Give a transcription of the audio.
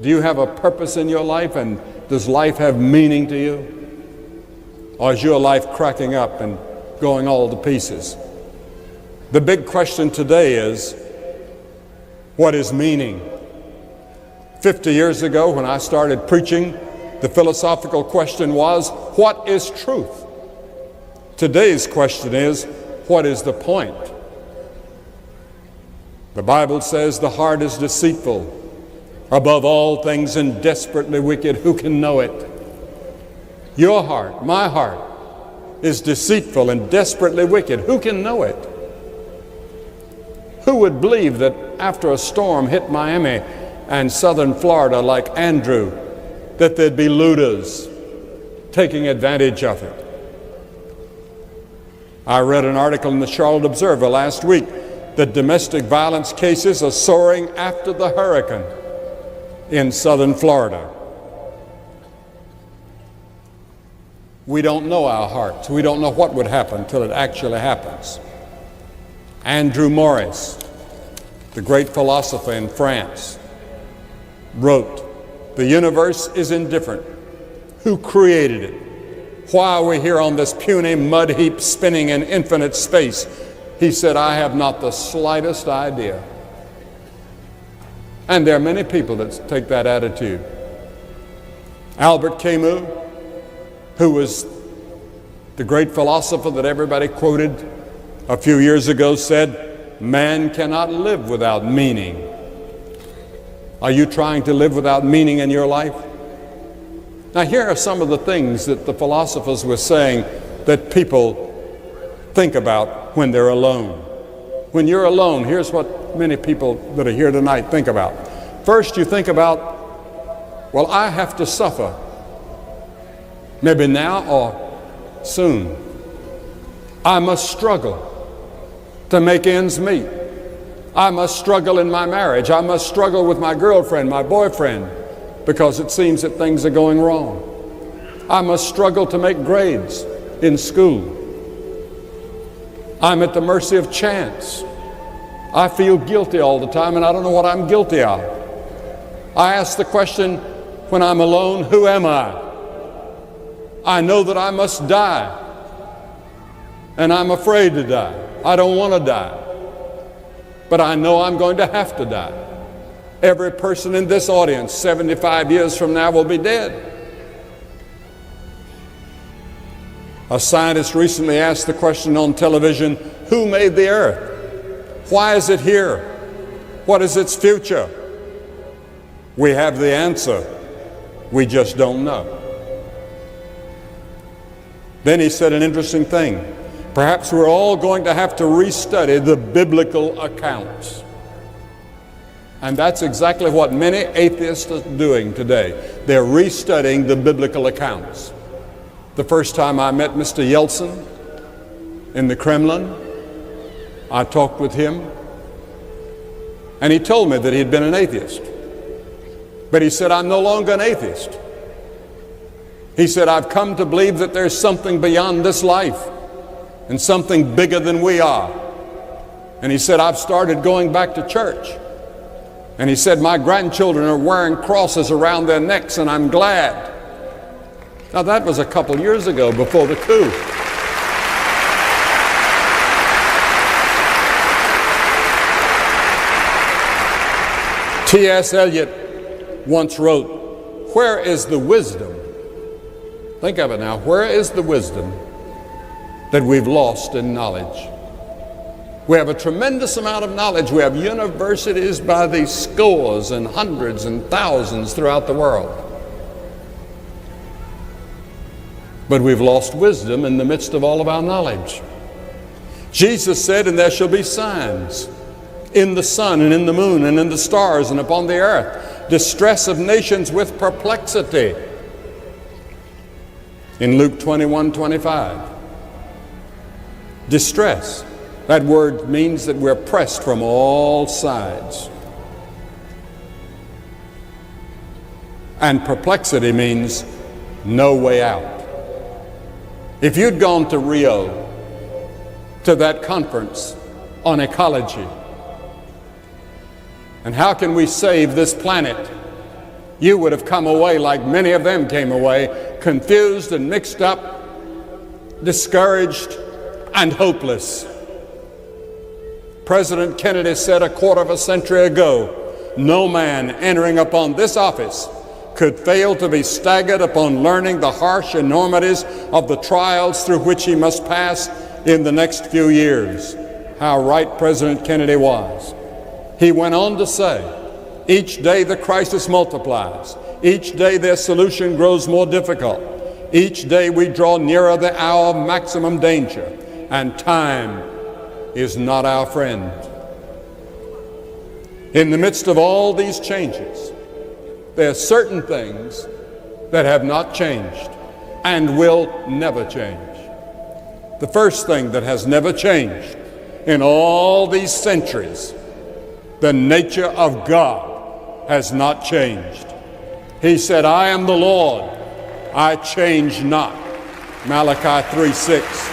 Do you have a purpose in your life, and does life have meaning to you? Or is your life cracking up and going all to pieces? The big question today is, what is meaning? 50 years ago when I started preaching, the philosophical question was, what is truth? Today's question is, what is the point? The Bible says the heart is deceitful above all things and desperately wicked. Who can know it? Your heart, my heart, is deceitful and desperately wicked. Who can know it? Who would believe that after a storm hit Miami and southern Florida like Andrew, that there'd be looters taking advantage of it? I read an article in the Charlotte Observer last week that domestic violence cases are soaring after the hurricane in southern Florida. We don't know our hearts. We don't know what would happen till it actually happens. Andrew Morris, the great philosopher in France, wrote, "The universe is indifferent. Who created it? Why are we here on this puny mud heap spinning in infinite space?" He said, "I have not the slightest idea." And there are many people that take that attitude. Albert Camus, who was the great philosopher that everybody quoted a few years ago, said, "Man cannot live without meaning." Are you trying to live without meaning in your life? Now, here are some of the things that the philosophers were saying that people think about when they're alone. When you're alone, here's what many people that are here tonight think about. First, you think about, well, I have to suffer. Maybe now or soon. I must struggle to make ends meet. I must struggle in my marriage. I must struggle with my girlfriend, my boyfriend, because it seems that things are going wrong. I must struggle to make grades in school. I'm at the mercy of chance. I feel guilty all the time, and I don't know what I'm guilty of. I ask the question when I'm alone, who am I? I know that I must die, and I'm afraid to die. I don't want to die, but I know I'm going to have to die. Every person in this audience 75 years from now will be dead. A scientist recently asked the question on television, who made the earth? Why is it here? What is its future? We have the answer. We just don't know. Then he said an interesting thing. Perhaps we're all going to have to restudy the biblical accounts. And that's exactly what many atheists are doing today. They're restudying the biblical accounts. The first time I met Mr. Yeltsin in the Kremlin, I talked with him, and he told me that he'd been an atheist. But he said, I'm no longer an atheist. He said, I've come to believe that there's something beyond this life and something bigger than we are. And he said, I've started going back to church. And he said, my grandchildren are wearing crosses around their necks, and I'm glad. Now, that was a couple years ago, before the coup. T.S. Eliot once wrote, where is the wisdom? Think of it now. Where is the wisdom that we've lost in knowledge? We have a tremendous amount of knowledge. We have universities by the scores and hundreds and thousands throughout the world. But we've lost wisdom in the midst of all of our knowledge. Jesus said, and there shall be signs in the sun and in the moon and in the stars and upon the earth, distress of nations with perplexity. In Luke 21:25. Distress. That word means that we're pressed from all sides. And perplexity means no way out. If you'd gone to Rio, to that conference on ecology, and how can we save this planet you would have come away like many of them came away, confused and mixed up, discouraged and hopeless. President Kennedy said a quarter of a century ago, no man entering upon this office could fail to be staggered upon learning the harsh enormities of the trials through which he must pass in the next few years. How right President Kennedy was. He went on to say, each day the crisis multiplies. Each day their solution grows more difficult. Each day we draw nearer the hour of maximum danger, and time is not our friend. In the midst of all these changes, there are certain things that have not changed and will never change. The first thing that has never changed in all these centuries, the nature of God has not changed. He said, I am the Lord, I change not. Malachi 3:6.